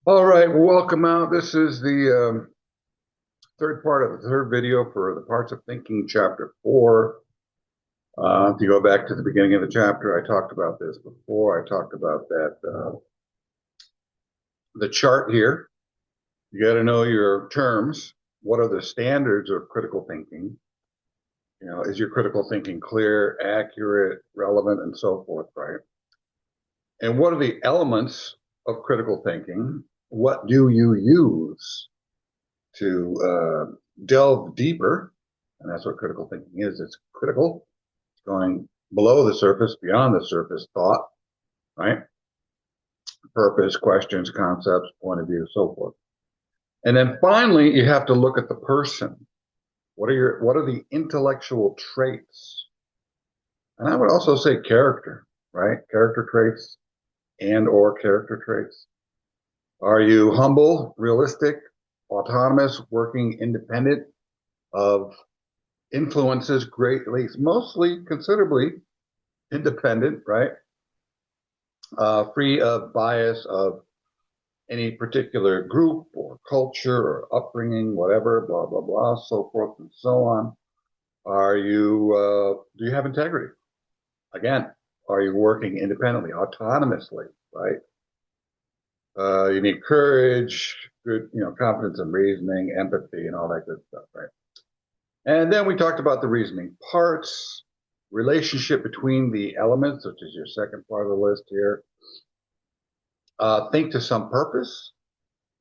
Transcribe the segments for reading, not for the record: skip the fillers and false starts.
All right, well, welcome out. This is the third part of the third video for the Parts of Thinking, Chapter 4. If you go back to the beginning of the chapter, I talked about this before. I talked about that, the chart here. You got to know your terms. What are the standards of critical thinking? You know, is your critical thinking clear, accurate, relevant, and so forth, right? And what are the elements of critical thinking? What do you use to delve deeper? And that's what critical thinking is. It's critical. It's going below the surface, beyond the surface thought, right? Purpose, questions, concepts, point of view, so forth. And then finally, you have to look at the person. What are the intellectual traits? And I would also say character, right? Character traits and or character traits. Are you humble, realistic, autonomous, working independent of influences greatly, mostly considerably independent, right? Free of bias of any particular group or culture or upbringing, whatever, blah, blah, blah, so forth and so on. Do you have integrity? Again, are you working independently, autonomously, right? You need courage, good, confidence and reasoning, empathy, and all that good stuff, right? And then we talked about the reasoning parts, relationship between the elements, which is your second part of the list here. Think to some purpose,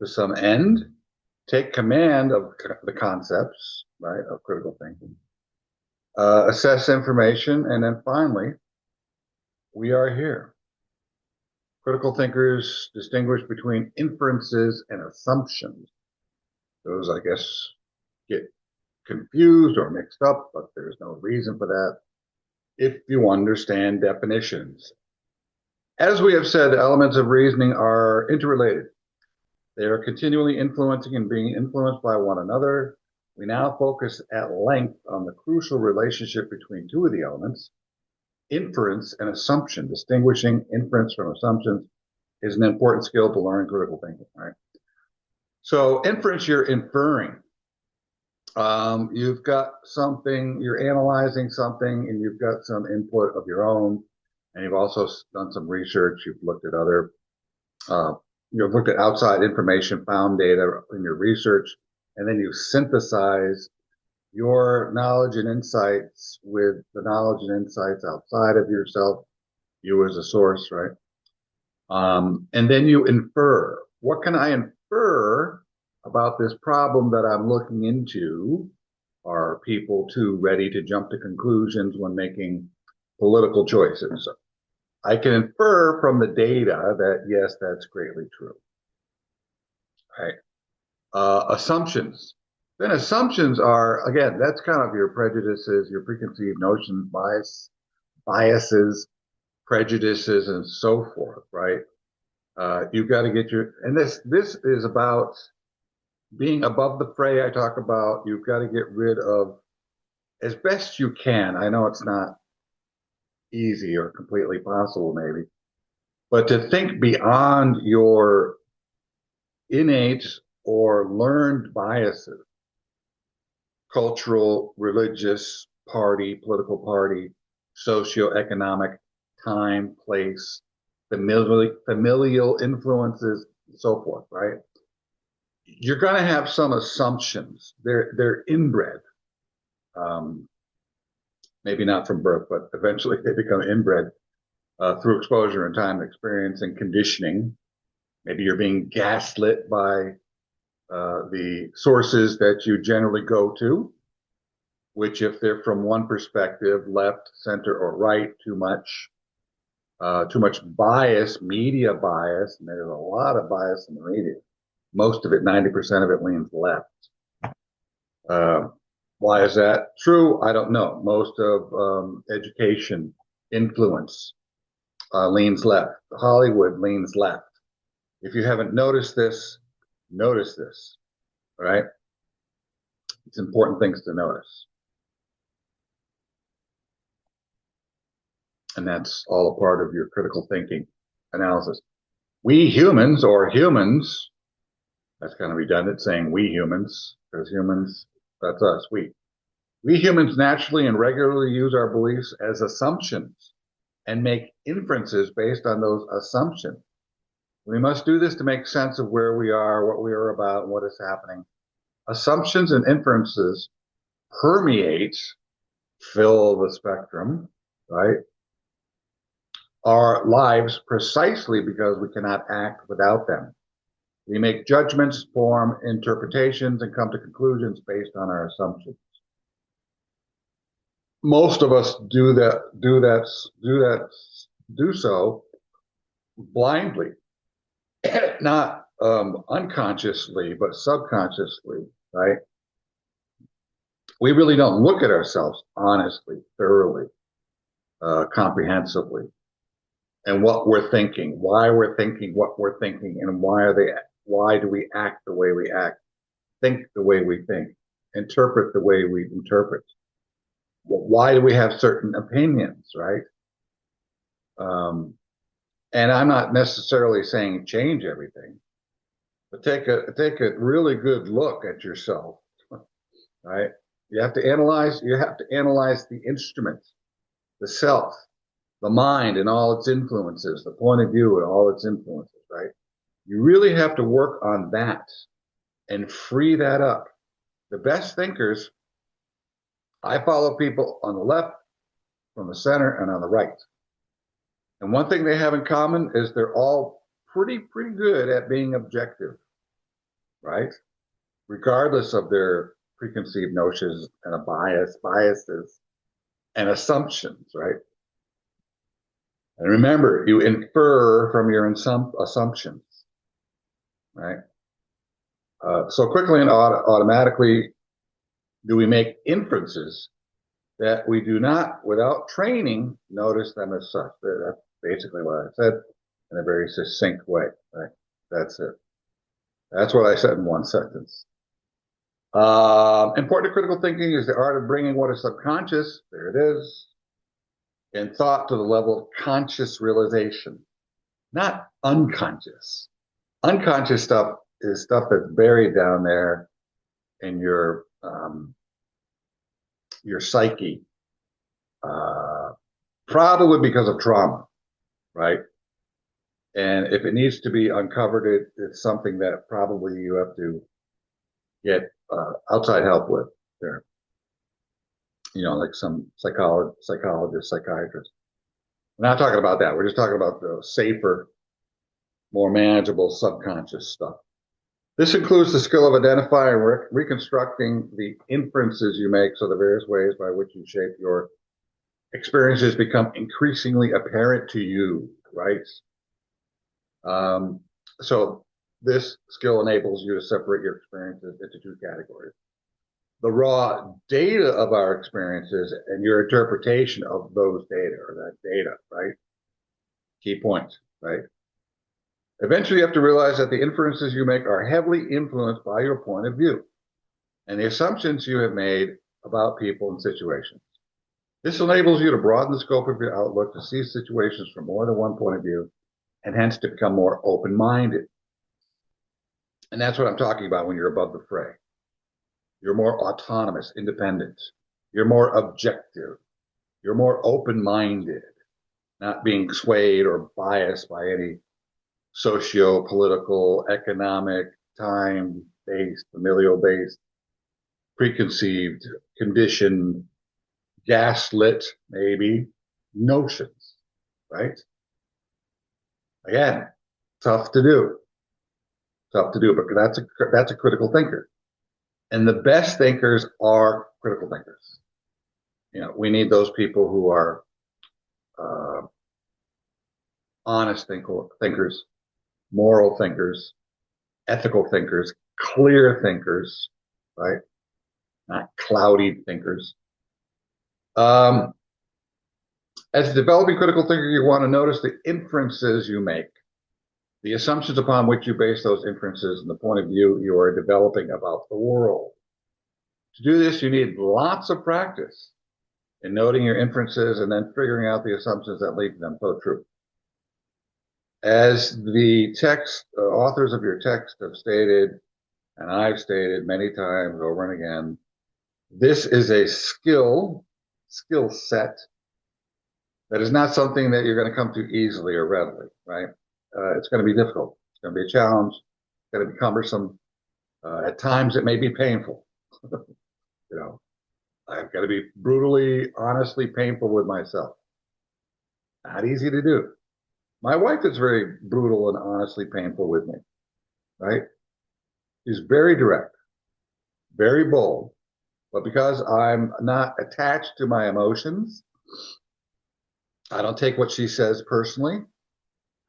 to some end, take command of the concepts, right, of critical thinking, assess information, and then finally, we are here. Critical thinkers distinguish between inferences and assumptions. Those, I guess, get confused or mixed up, but there's no reason for that if you understand definitions. As we have said, the elements of reasoning are interrelated. They are continually influencing and being influenced by one another. We now focus at length on the crucial relationship between two of the elements, inference and assumption. Distinguishing inference from assumptions is an important skill to learn critical thinking, right? So inference, you're inferring. You've got something, you're analyzing something, and you've got some input of your own, and you've also done some research. You've looked at you've looked at outside information, found data in your research, and then you synthesize your knowledge and insights with the knowledge and insights outside of yourself, you as a source, right? And then you infer. What can I infer about this problem that I'm looking into? Are people too ready to jump to conclusions when making political choices? I can infer from the data that, yes, that's greatly true. Right. Assumptions. Then assumptions are, again, that's kind of your prejudices, your preconceived notions, biases, prejudices, and so forth, right? You've got to get and this is about being above the fray. I talk about you've got to get rid of, as best you can. I know it's not easy or completely possible, maybe, but to think beyond your innate or learned biases, cultural, religious, political party, socioeconomic, time, place, familial influences, and so forth, right? You're going to have some assumptions. They're inbred. Um, Maybe not from birth, but eventually they become inbred through exposure and time, experience, and conditioning. Maybe you're being gaslit by the sources that you generally go to, which, if they're from one perspective, left, center, or right, too much bias, media bias, and there's a lot of bias in the media. Most of it, 90% of it, leans left. Uh, why is that true? I don't know. Most of education influence leans left. Hollywood leans left. If you haven't noticed this, notice this, right? It's important things to notice. And that's all a part of your critical thinking analysis. We humans, or humans, That's kind of redundant saying we humans, because humans, that's us, we. We humans naturally and regularly use our beliefs as assumptions and make inferences based on those assumptions. We must do this to make sense of where we are, what we are about, and what is happening. Assumptions and inferences permeate, fill the spectrum, right? Our lives precisely because we cannot act without them. We make judgments, form interpretations, and come to conclusions based on our assumptions. Most of us do so blindly, not unconsciously, but subconsciously, right? We really don't look at ourselves honestly, thoroughly, comprehensively, and what we're thinking, why we're thinking what we're thinking, and why do we act the way we act, think the way we think, interpret the way we interpret. Why do we have certain opinions, right? And I'm not necessarily saying change everything, but take a really good look at yourself, right? You have to analyze the instrument, the self, the mind and all its influences, the point of view and all its influences, right? You really have to work on that and free that up. The best thinkers, I follow people on the left, from the center, and on the right. And one thing they have in common is they're all pretty good at being objective, right? Regardless of their preconceived notions and biases and assumptions, right? And remember, you infer from your assumptions, right? So quickly and automatically do we make inferences that we do not, without training, notice them as such. That's basically what I said in a very succinct way, right? That's it. That's what I said in one sentence. Important to critical thinking is the art of bringing what is subconscious, there it is, in thought to the level of conscious realization, not unconscious. Unconscious stuff is stuff that's buried down there in your psyche, probably because of trauma, right? And if it needs to be uncovered, it's something that probably you have to get outside help with there. You know, like some psychologist, psychiatrist. We're not talking about that. We're just talking about the safer, more manageable subconscious stuff. This includes the skill of identifying and reconstructing the inferences you make, so the various ways by which you shape your experiences become increasingly apparent to you, right? So this skill enables you to separate your experiences into two categories. The raw data of our experiences and your interpretation of those data or that data, right? Key point, right? Eventually, you have to realize that the inferences you make are heavily influenced by your point of view and the assumptions you have made about people and situations. This enables you to broaden the scope of your outlook to see situations from more than one point of view and hence to become more open-minded. And that's what I'm talking about when you're above the fray. You're more autonomous, independent. You're more objective. You're more open-minded, not being swayed or biased by any socio-political, economic, time-based, familial-based, preconceived, conditioned, gaslit, maybe, notions, right? Again, tough to do, but that's a critical thinker. And the best thinkers are critical thinkers. You know, we need those people who are honest thinkers, moral thinkers, ethical thinkers, clear thinkers, right? Not cloudy thinkers. As a developing critical thinker, you want to notice the inferences you make, the assumptions upon which you base those inferences, and the point of view you are developing about the world. To do this, you need lots of practice in noting your inferences and then figuring out the assumptions that lead to them. So true. As the authors of your text have stated, And I've stated many times over and again, this is a skill set that is not something that you're going to come to easily or readily, right? It's going to be difficult. It's going to be a challenge. It's going to be cumbersome. At times, it may be painful. You know, I've got to be brutally, honestly painful with myself. Not easy to do. My wife is very brutal and honestly painful with me, right? She's very direct, very bold. But because I'm not attached to my emotions, I don't take what she says personally.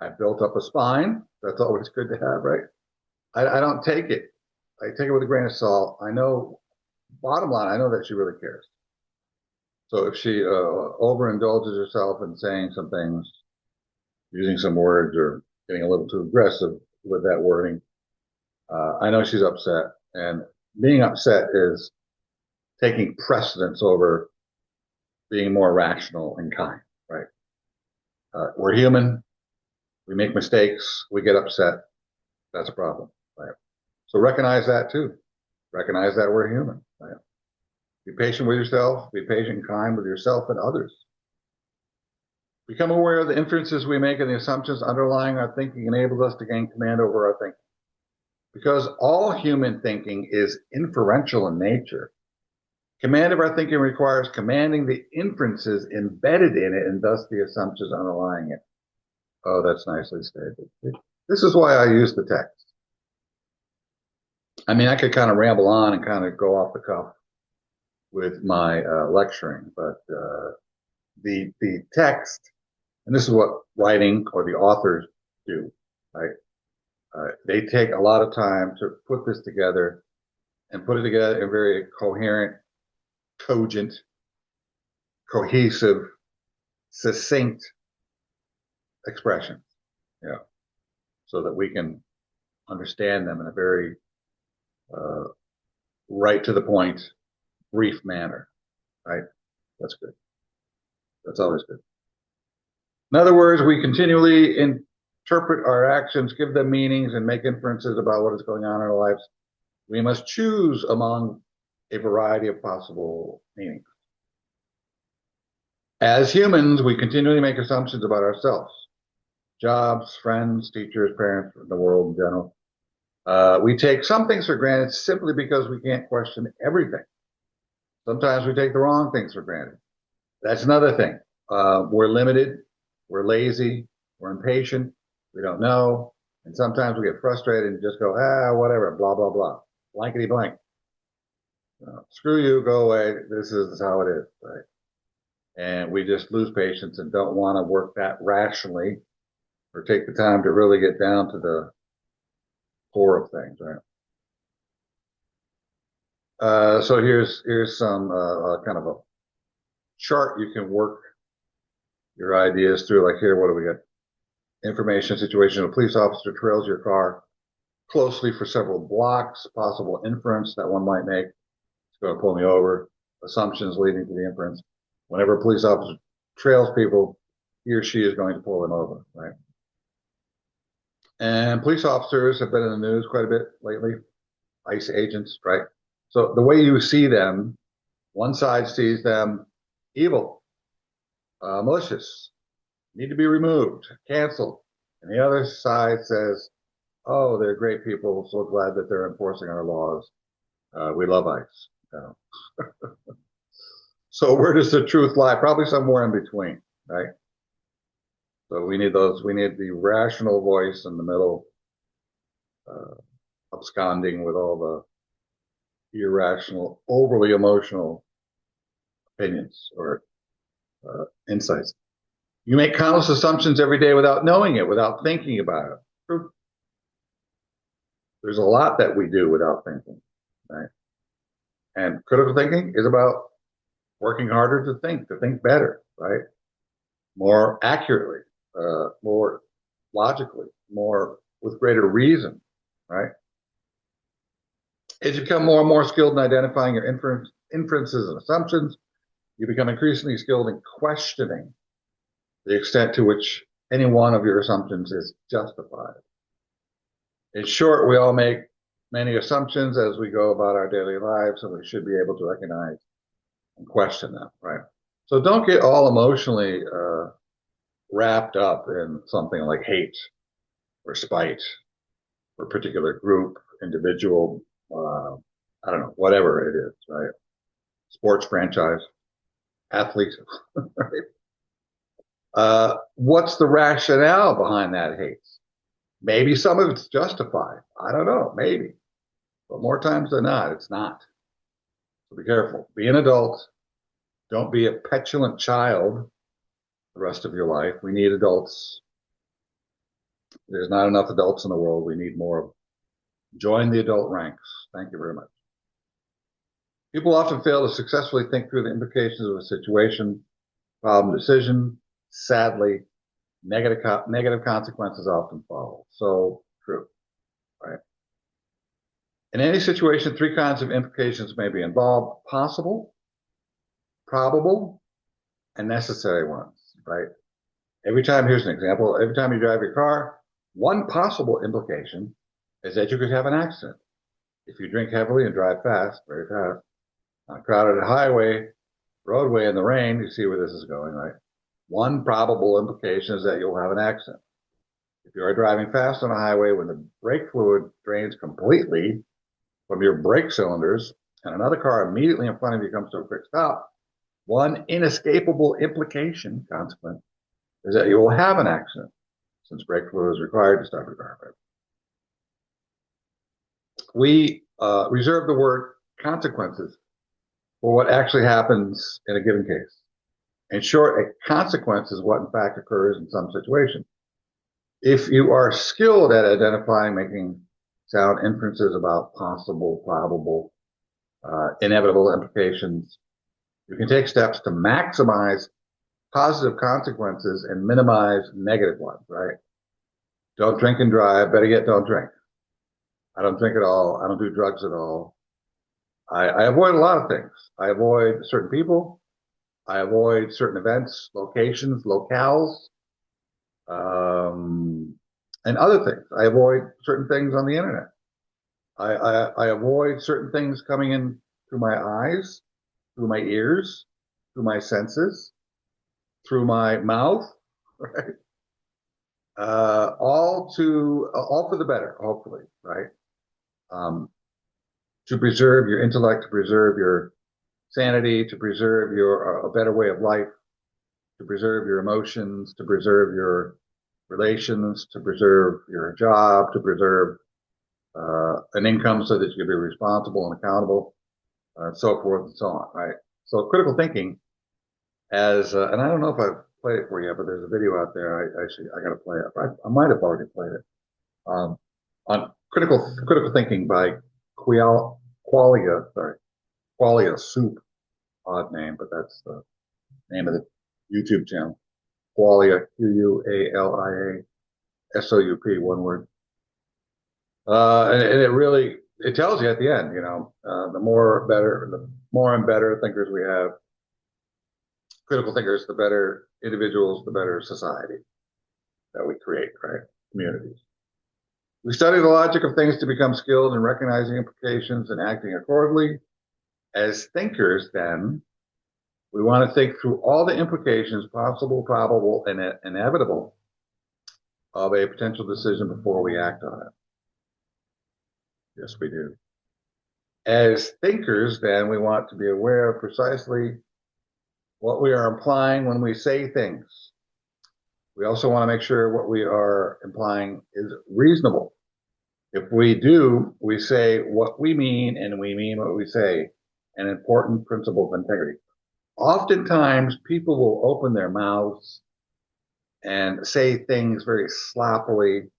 I've built up a spine. That's always good to have, right? I don't take it. I take it with a grain of salt. I know, bottom line, I know that she really cares. So if she overindulges herself in saying some things, using some words, or getting a little too aggressive with that wording, I know she's upset. And being upset is taking precedence over being more rational and kind, right? We're human. We make mistakes. We get upset. That's a problem, right? So recognize that too. Recognize that we're human, right? Be patient with yourself. Be patient and kind with yourself and others. Become aware of the inferences we make and the assumptions underlying our thinking enables us to gain command over our thinking. Because all human thinking is inferential in nature, command of our thinking requires commanding the inferences embedded in it and thus the assumptions underlying it. Oh, that's nicely stated. This is why I use the text. I mean, I could kind of ramble on and kind of go off the cuff with my lecturing, but the text, and this is what writing or the authors do, right? They take a lot of time to put this together and put it together in very coherent, cogent, cohesive, succinct expressions, you know, so that we can understand them in a very right to the point, brief manner, right? That's good. That's always good. In other words, we continually interpret our actions, give them meanings, and make inferences about what is going on in our lives. We must choose among a variety of possible meanings. As humans, we continually make assumptions about ourselves, jobs, friends, teachers, parents, the world in general. We take some things for granted simply because we can't question everything. Sometimes we take the wrong things for granted. That's another thing. We're limited, we're lazy, we're impatient, we don't know, and sometimes we get frustrated and just go, whatever, blah, blah, blah, blankety blank. Screw you, go away, this is how it is, right? And we just lose patience and don't want to work that rationally or take the time to really get down to the core of things, right? So here's some kind of a chart you can work your ideas through. Like here, what do we got? Information situation. A police officer trails your car closely for several blocks. Possible inference that one might make. It's going to pull me over. Assumptions leading to the inference. Whenever a police officer trails people, he or she is going to pull them over, right? And police officers have been in the news quite a bit lately. ICE agents, right? So the way you see them, one side sees them evil, malicious, need to be removed, canceled. And the other side says, oh, they're great people. So glad that they're enforcing our laws. We love ICE. You know? So where does the truth lie? Probably somewhere in between, right? So we need the rational voice in the middle, absconding with all the irrational, overly emotional opinions or insights. You make countless assumptions every day without knowing it, without thinking about it. There's a lot that we do without thinking, right? And critical thinking is about working harder to think better, right? More accurately, more logically, more with greater reason, right? As you become more and more skilled in identifying your inferences and assumptions, you become increasingly skilled in questioning the extent to which any one of your assumptions is justified. In short, we all make many assumptions as we go about our daily lives, and we should be able to recognize and question them, right? So don't get all emotionally wrapped up in something like hate or spite for a particular group, individual, I don't know, whatever it is, right? Sports franchise, athlete, right? What's the rationale behind that hate? Maybe some of it's justified. I don't know, maybe. But more times than not, it's not. So be careful. Be an adult. Don't be a petulant child the rest of your life. We need adults. There's not enough adults in the world. We need more of them. Join the adult ranks. Thank you very much. People often fail to successfully think through the implications of a situation, problem, decision. Sadly, negative consequences often follow. So true, right? In any situation, three kinds of implications may be involved: possible, probable, and necessary ones, right? Every time, here's an example, every time you drive your car, one possible implication is that you could have an accident. If you drink heavily and drive fast, very fast, on a crowded roadway in the rain, you see where this is going, right? One probable implication is that you'll have an accident. If you are driving fast on a highway when the brake fluid drains completely from your brake cylinders and another car immediately in front of you comes to a quick stop, one inescapable implication, consequence, is that you will have an accident since brake fluid is required to start your car. We reserve the word consequences for what actually happens in a given case. In short, a consequence is what in fact occurs in some situation. If you are skilled at identifying, making sound inferences about possible, probable, inevitable implications, you can take steps to maximize positive consequences and minimize negative ones, right? Don't drink and drive. Better yet, don't drink. I don't drink at all. I don't do drugs at all. I avoid a lot of things. I avoid certain people. I avoid certain events, locations, locales, and other things. I avoid certain things on the internet. I avoid certain things coming in through my eyes, through my ears, through my senses, through my mouth, right? All for the better, hopefully, right? To preserve your intellect, to preserve your sanity, to preserve your a better way of life, to preserve your emotions, to preserve your relations, to preserve your job, to preserve an income so that you can be responsible and accountable, so forth and so on, right? So critical thinking and I don't know if I've played it for you, but there's a video out there. I got to play it. I might have already played it. On critical thinking by Qualia Soup, odd name, but that's the name of the YouTube channel. Qualia, QUALIA SOUP, one word. And it tells you at the end, the more and better thinkers we have, critical thinkers, the better individuals, the better society that we create, right? Communities. We study the logic of things to become skilled in recognizing implications and acting accordingly. As thinkers, then, we want to think through all the implications, possible, probable, and inevitable, of a potential decision before we act on it. Yes, we do. As thinkers, then, we want to be aware of precisely what we are implying when we say things. We also want to make sure what we are implying is reasonable. If we do, we say what we mean and we mean what we say, an important principle of integrity. Oftentimes, people will open their mouths and say things very sloppily,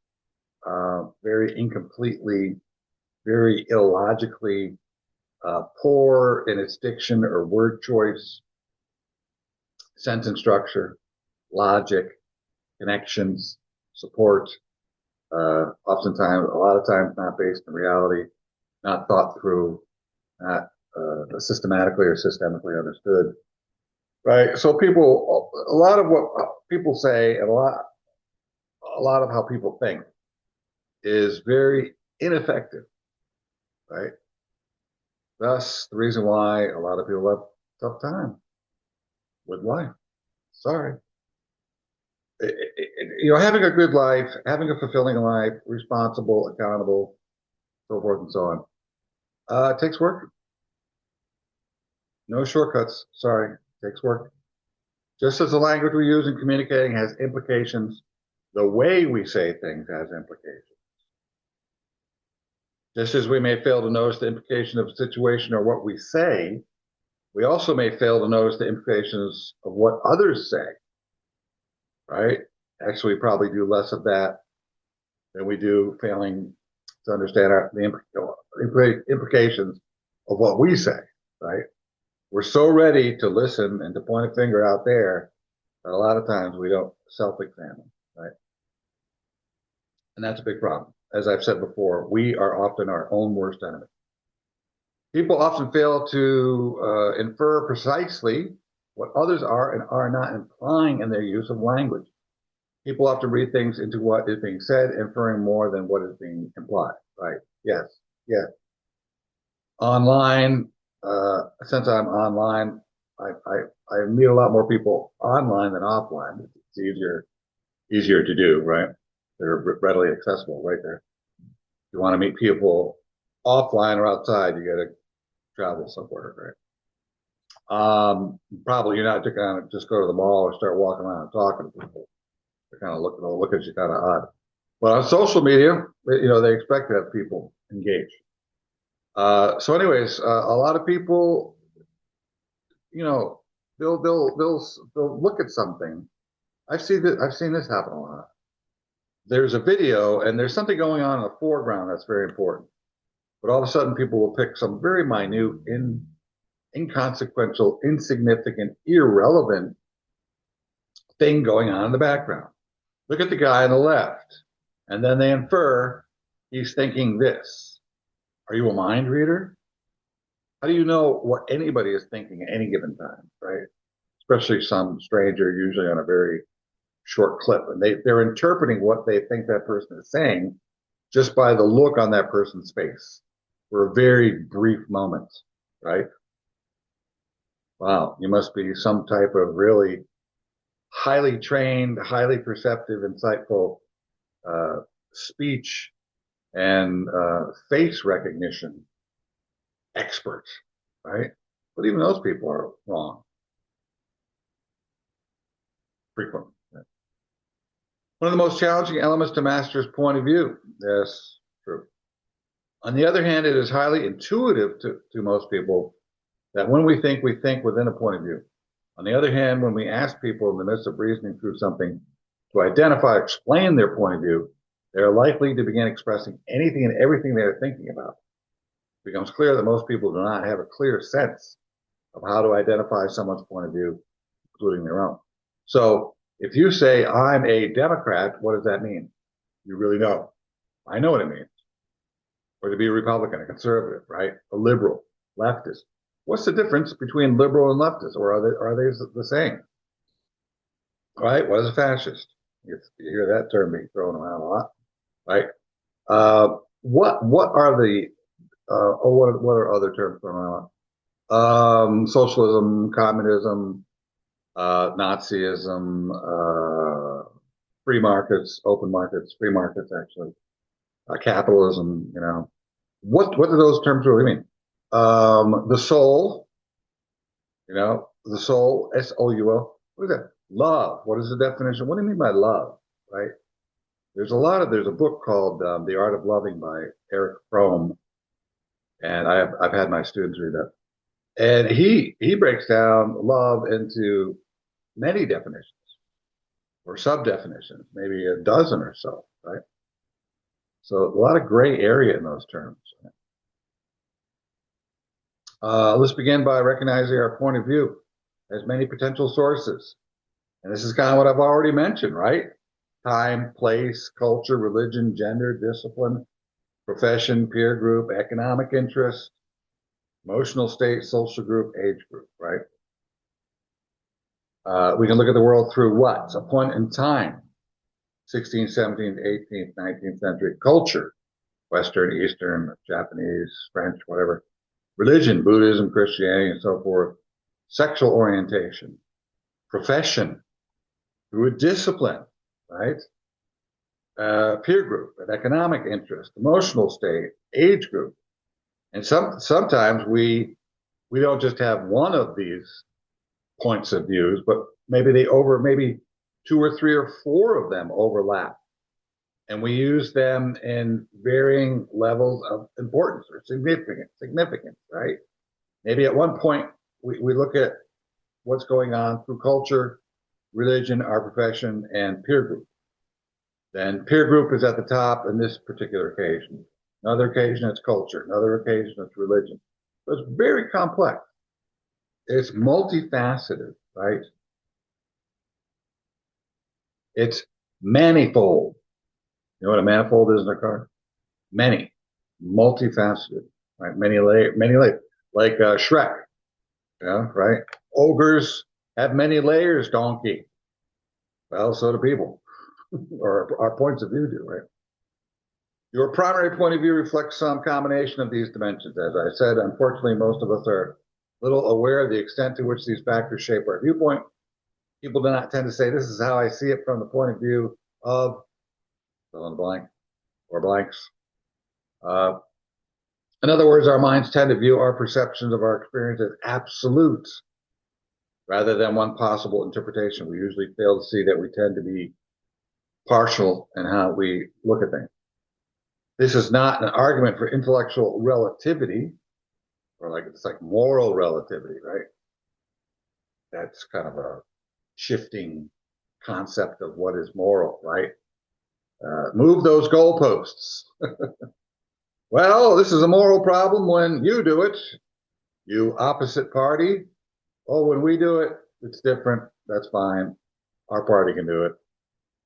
very incompletely, very illogically, poor in its diction or word choice, sentence structure, logic, connections, support, oftentimes, a lot of times not based in reality, not thought through, not systematically or systemically understood, right? So a lot of what people say and a lot of how people think is very ineffective right? Thus, the reason why a lot of people have a tough time with life. Sorry. Having a good life, having a fulfilling life, responsible, accountable, so forth and so on, it takes work. No shortcuts. Sorry, it takes work. Just as the language we use in communicating has implications, the way we say things has implications. Just as we may fail to notice the implication of a situation or what we say, we also may fail to notice the implications of what others say, right? Actually, we probably do less of that than we do failing to understand the implications of what we say, right? We're so ready to listen and to point a finger out there that a lot of times we don't self-examine, right? And that's a big problem. As I've said before, we are often our own worst enemy. People often fail to infer precisely what others are and are not implying in their use of language. People often read things into what is being said, inferring more than what is being implied, right? Yes, yes. Online, since I'm online, I meet a lot more people online than offline. It's easier to do, right? They're readily accessible right there. If you want to meet people offline or outside, you got to travel somewhere, right? Probably you're not going to just go to the mall or start walking around and talking to people. They're kind of look at you kind of odd. But on social media, they expect to have people engage. So, anyways, a lot of people, they'll look at something. I've seen this happen a lot. There's a video and there's something going on in the foreground that's very important. But all of a sudden, people will pick some very minute, inconsequential, insignificant, irrelevant thing going on in the background. Look at the guy on the left, and then they infer he's thinking this. Are you a mind reader? How do you know what anybody is thinking at any given time, right? Especially some stranger, usually on a very short clip, and they're interpreting what they think that person is saying just by the look on that person's face for a very brief moment, right? Wow, you must be some type of really highly trained, highly perceptive, insightful speech and face recognition expert, right? But even those people are wrong frequently. One of the most challenging elements to master is point of view. Yes, true. On the other hand, it is highly intuitive to most people that when we think within a point of view. On the other hand, when we ask people in the midst of reasoning through something to identify, explain their point of view, they're likely to begin expressing anything and everything they're thinking about. It becomes clear that most people do not have a clear sense of how to identify someone's point of view, including their own. So if you say, I'm a Democrat, what does that mean? You really know. I know what it means. Or to be a Republican, a conservative, right? A liberal, leftist. What's the difference between liberal and leftist? Or are they the same? Right? What is a fascist? You hear that term being thrown around a lot, right? What are the what are other terms thrown around? Socialism, communism, Nazism, free markets, open markets, free markets actually, capitalism. What do those terms really mean? The soul, the soul, SOUL. What is that? Love. What is the definition? What do you mean by love? Right? There's a book called The Art of Loving by Eric Fromm, and I've had my students read that. And he breaks down love into many definitions or sub definitions, maybe a dozen or so, right? So a lot of gray area in those terms. Let's begin by recognizing our point of view as many potential sources. And this is kind of what I've already mentioned, right? Time, place, culture, religion, gender, discipline, profession, peer group, economic interest, emotional state, social group, age group, right? We can look at the world through what? A point in time, 16th, 17th, 18th, 19th century culture, Western, Eastern, Japanese, French, whatever. Religion, Buddhism, Christianity, and so forth. Sexual orientation, profession, through a discipline, right? Peer group, an economic interest, emotional state, age group. And sometimes we don't just have one of these points of views, but maybe two or three or four of them overlap. And we use them in varying levels of importance or significance, right? Maybe at one point we look at what's going on through culture, religion, our profession, and peer group. Then peer group is at the top in this particular occasion. Another occasion, it's culture. Another occasion, it's religion. So it's very complex. It's multifaceted, right? It's manifold. You know what a manifold is in a car? Many, multifaceted, right? Many layers, like Shrek, yeah, right? Ogres have many layers, donkey. Well, so do people, or our points of view do, right? Your primary point of view reflects some combination of these dimensions. As I said, unfortunately, most of us are little aware of the extent to which these factors shape our viewpoint. People do not tend to say, this is how I see it from the point of view of fill in the blank or blanks. In other words, our minds tend to view our perceptions of our experience as absolutes rather than one possible interpretation. We usually fail to see that we tend to be partial in how we look at things. This is not an argument for intellectual relativity, or it's like moral relativity, right? That's kind of a shifting concept of what is moral, right? Move those goalposts. Well, this is a moral problem when you do it, you opposite party. Oh, when we do it, it's different. That's fine. Our party can do it.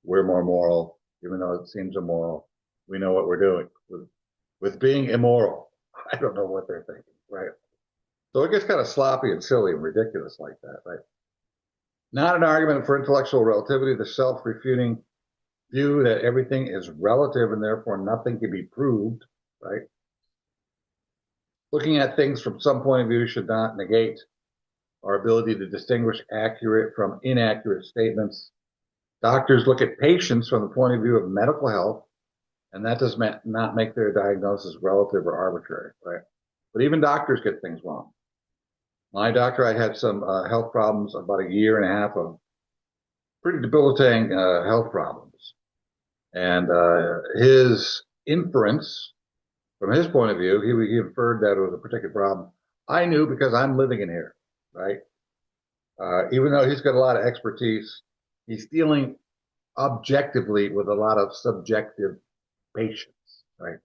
We're more moral, even though it seems immoral. We know what we're doing with being immoral. I don't know what they're thinking, right? So it gets kind of sloppy and silly and ridiculous like that, right? Not an argument for intellectual relativity, the self-refuting view that everything is relative and therefore nothing can be proved, right? Looking at things from some point of view should not negate our ability to distinguish accurate from inaccurate statements. Doctors look at patients from the point of view of medical health, and that does not make their diagnosis relative or arbitrary, right? But even doctors get things wrong. My doctor, I had some health problems, about a year and a half of pretty debilitating health problems. And his inference, from his point of view, he inferred that it was a particular problem. I knew because I'm living in here, right? Even though he's got a lot of expertise, he's dealing objectively with a lot of subjective patients, right?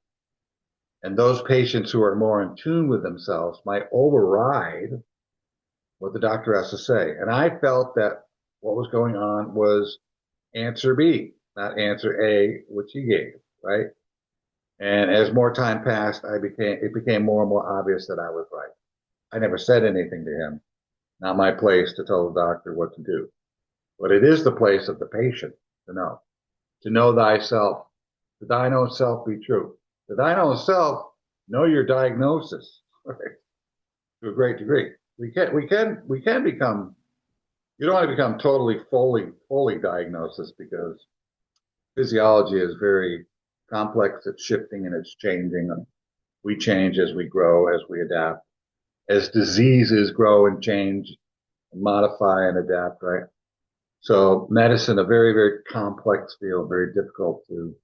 And those patients who are more in tune with themselves might override what the doctor has to say. And I felt that what was going on was answer B, not answer A, which he gave, right? And as more time passed, it became more and more obvious that I was right. I never said anything to him. Not my place to tell the doctor what to do. But it is the place of the patient to know thyself, to thine own self be true. To thine own self, know your diagnosis, right? To a great degree. We can become, you don't want to become totally fully diagnosis, because physiology is very complex. It's shifting and it's changing. We change as we grow, as we adapt, as diseases grow and change, and modify and adapt, right? So medicine, a very, very complex field, very difficult to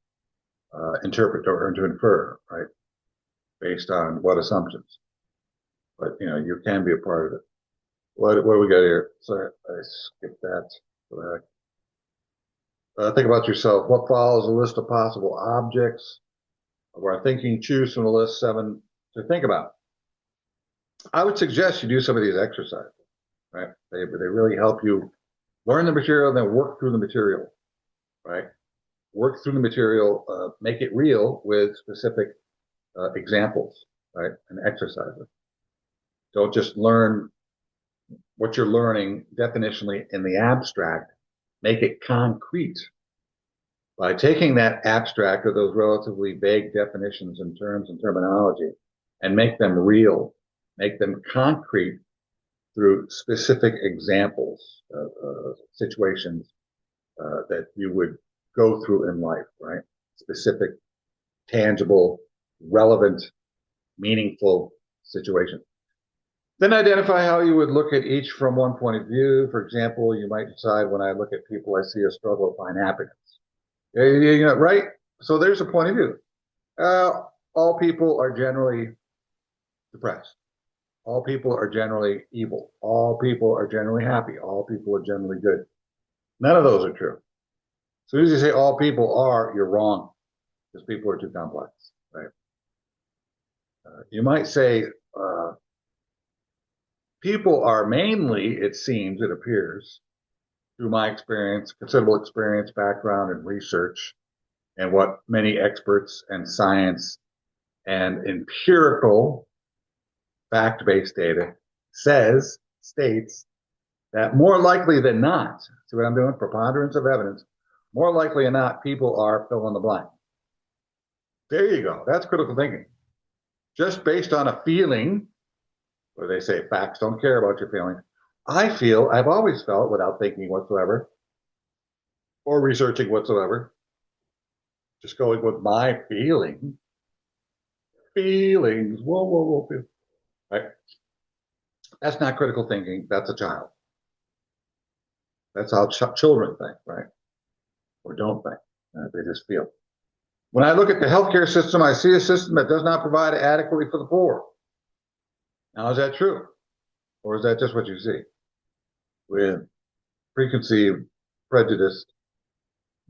interpret or to infer, right? Based on what assumptions. But, you can be a part of it. What do we got here? Sorry, I skipped that. Think about yourself. What follows a list of possible objects of our thinking? Choose from the list 7 to think about. I would suggest you do some of these exercises, right? They really help you learn the material and then work through the material, right? Work through the material, make it real with specific examples, right? And exercises. Don't just learn what you're learning definitionally in the abstract. Make it concrete. By taking that abstract or those relatively vague definitions and terms and terminology and make them real, make them concrete through specific examples, situations that you would go through in life, right? Specific, tangible, relevant, meaningful situations. Then identify how you would look at each from one point of view. For example, you might decide when I look at people, I see a struggle to find happiness. Right? So there's a point of view. All people are generally depressed. All people are generally evil. All people are generally happy. All people are generally good. None of those are true. As soon as you say all people are, you're wrong, because people are too complex, right? You might say people are mainly, it seems, it appears, through my experience, considerable experience, background, and research, and what many experts and science and empirical fact-based data states that more likely than not, see what I'm doing? Preponderance of evidence, more likely than not, people are fill in the blank. There you go. That's critical thinking. Just based on a feeling, where they say facts don't care about your feelings. I've always felt without thinking whatsoever or researching whatsoever, just going with my feelings. Whoa. Right? That's not critical thinking. That's a child. That's how children think, right? Or don't think. They just feel. When I look at the healthcare system, I see a system that does not provide adequately for the poor. Now, is that true? Or is that just what you see? With preconceived, prejudiced,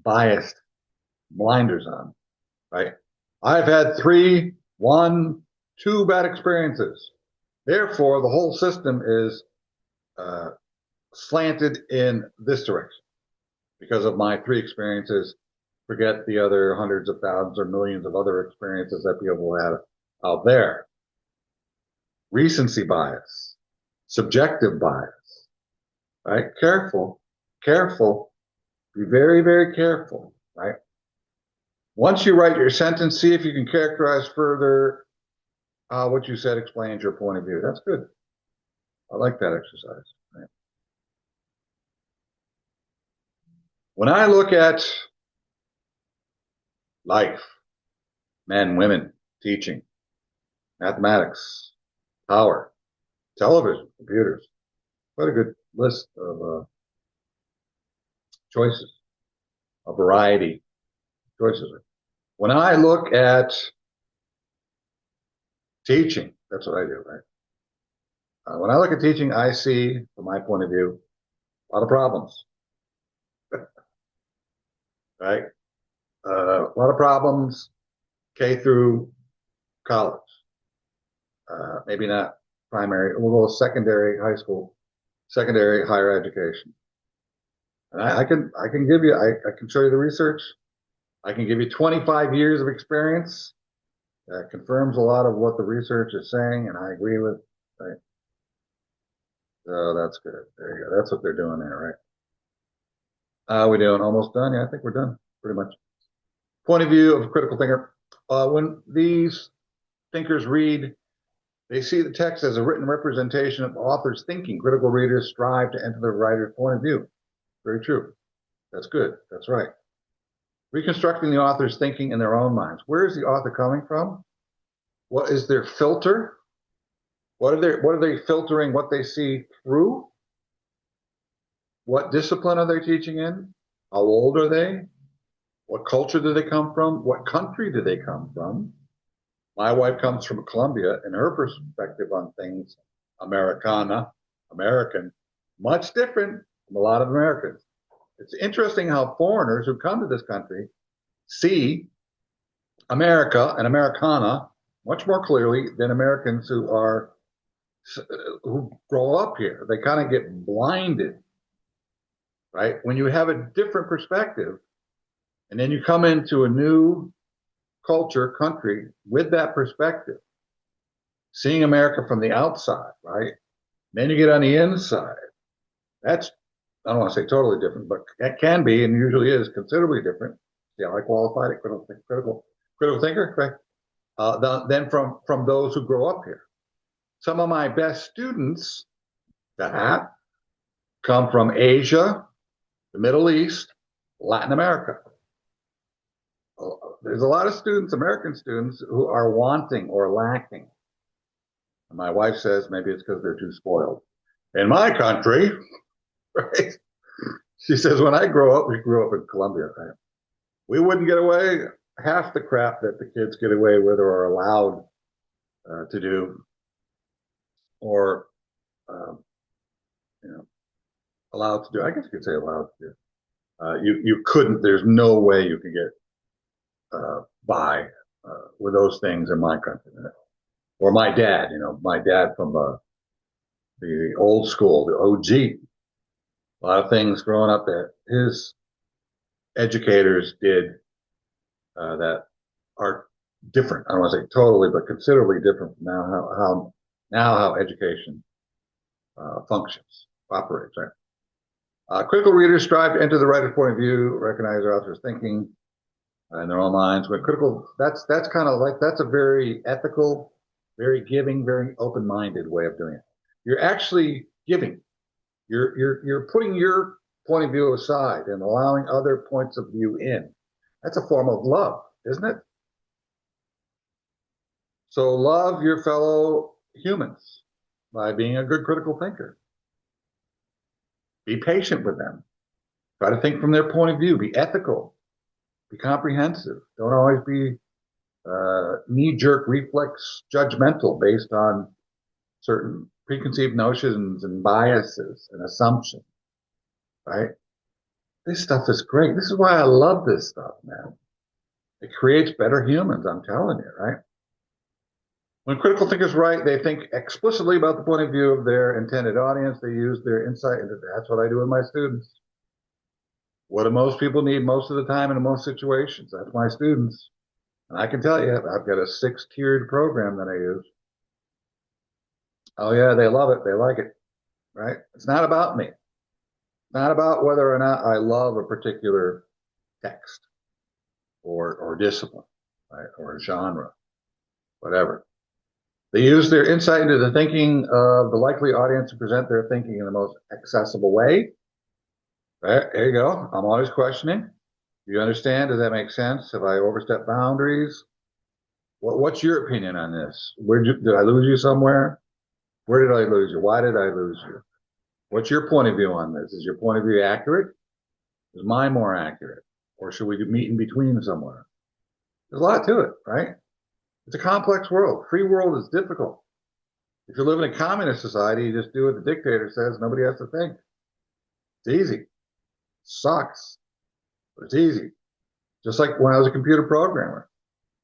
biased blinders on, right? I've had 3, 1, 2 bad experiences. Therefore, the whole system is slanted in this direction because of my 3 experiences. Forget the other hundreds of thousands or millions of other experiences that people have out there. Recency bias, subjective bias, right? Careful, be very, very careful, right? Once you write your sentence, see if you can characterize further what you said explains your point of view. That's good. I like that exercise. Right? When I look at life, men, women, teaching, mathematics, power, television, computers, quite a good list of choices, a variety of choices. When I look at teaching, that's what I do, right? When I look at teaching, I see, from my point of view, a lot of problems, right? A lot of problems, K through college. Maybe not primary, we'll go secondary, high school, secondary, higher education. And I can give you, I can show you the research. I can give you 25 years of experience that confirms a lot of what the research is saying, and I agree with. Right? So that's good. There you go. That's what they're doing there, right? We doing almost done? Yeah, I think we're done pretty much. Point of view of a critical thinker. When these thinkers read, they see the text as a written representation of the author's thinking. Critical readers strive to enter the writer's point of view. Very true. That's good. That's right. Reconstructing the author's thinking in their own minds. Where is the author coming from? What is their filter? What are they filtering what they see through? What discipline are they teaching in? How old are they? What culture do they come from? What country do they come from? My wife comes from Colombia, and her perspective on things, Americana, American, much different from a lot of Americans. It's interesting how foreigners who come to this country see America and Americana much more clearly than Americans who grow up here. They kind of get blinded, right? When you have a different perspective, and then you come into a new culture, country with that perspective, seeing America from the outside, right? Then you get on the inside. That's, I don't want to say totally different, but it can be and usually is considerably different. See how I qualified it? Critical thinker, correct? Then from those who grow up here. Some of my best students that come from Asia, the Middle East, Latin America. There's a lot of students, American students, who are wanting or lacking. And my wife says maybe it's because they're too spoiled. In my country, right? She says, when I grow up, we grew up in Colombia, right? We wouldn't get away half the crap that the kids get away with or are allowed to do, or um, you know, allowed to do. I guess you could say allowed to do. You couldn't. There's no way you could get by with those things in my country. Right? Or my dad. My dad from the old school, the OG. A lot of things growing up that his educators did that are different. I don't want to say totally, but considerably different from how education functions, operates. Right. Critical readers strive to enter the writer's point of view, recognize their author's thinking in their own minds. When critical, that's kind of like that's a very ethical, very giving, very open-minded way of doing it. You're actually giving. You're putting your point of view aside and allowing other points of view in. That's a form of love, isn't it? So love your fellow humans by being a good critical thinker. Be patient with them. Try to think from their point of view. Be ethical. Be comprehensive. Don't always be knee-jerk reflex judgmental based on certain preconceived notions and biases and assumptions, right? This stuff is great. This is why I love this stuff, man. It creates better humans, I'm telling you, right? When critical thinkers write, they think explicitly about the point of view of their intended audience. They use their insight into that's what I do with my students. What do most people need most of the time in most situations? That's my students. And I can tell you, I've got a 6-tiered program that I use. Oh yeah, they love it. They like it, right? It's not about me. It's not about whether or not I love a particular text or discipline, right? Or genre, whatever. They use their insight into the thinking of the likely audience to present their thinking in the most accessible way. Right, there you go. I'm always questioning. Do you understand? Does that make sense? Have I overstepped boundaries? What's your opinion on this? Did I lose you somewhere? Where did I lose you? Why did I lose you? What's your point of view on this? Is your point of view accurate? Is mine more accurate? Or should we meet in between somewhere? There's a lot to it, right? It's a complex world. Free world is difficult. If you live in a communist society, you just do what the dictator says. Nobody has to think. It's easy. Sucks, but it's easy. Just like when I was a computer programmer,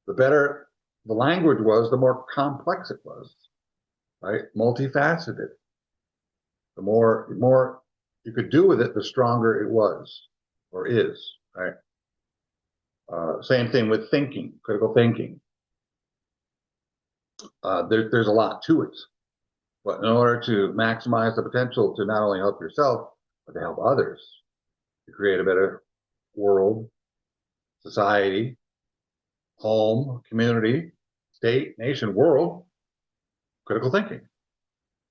the better the language was, the more complex it was, right? Multifaceted. The more you could do with it, the stronger it was or is, right? Same thing with thinking, critical thinking. There's a lot to it, but in order to maximize the potential to not only help yourself, but to help others, to create a better world, society, home, community, state, nation, world, critical thinking,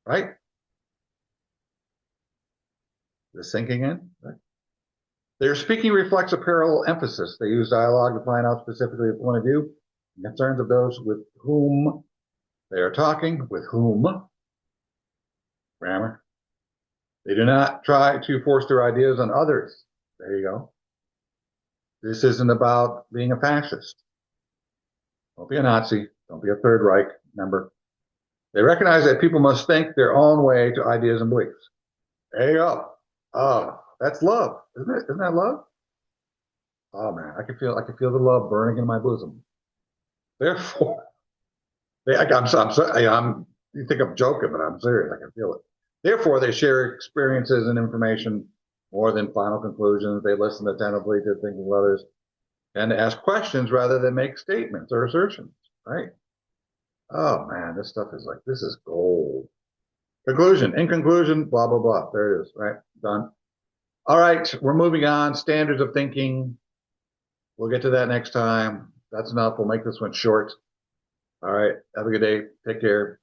right? The sinking in, right? Their speaking reflects a parallel emphasis. They use dialogue to find out specifically the point of view and concerns of those with whom they are talking, with whom, grammar. They do not try to force their ideas on others. There you go. This isn't about being a fascist. Don't be a Nazi. Don't be a Third Reich member. They recognize that people must think their own way to ideas and beliefs. There you go. Oh, that's love, isn't it? Isn't that love? Oh man, I can feel the love burning in my bosom. Therefore, you think I'm joking, but I'm serious. I can feel it. Therefore, they share experiences and information more than final conclusions. They listen attentively to the thinking of others and ask questions rather than make statements or assertions, right? Oh man, this stuff is this is gold. Conclusion. In conclusion, blah, blah, blah. There it is, right? Done. All right, we're moving on. Standards of thinking. We'll get to that next time. That's enough. We'll make this one short. All right. Have a good day. Take care.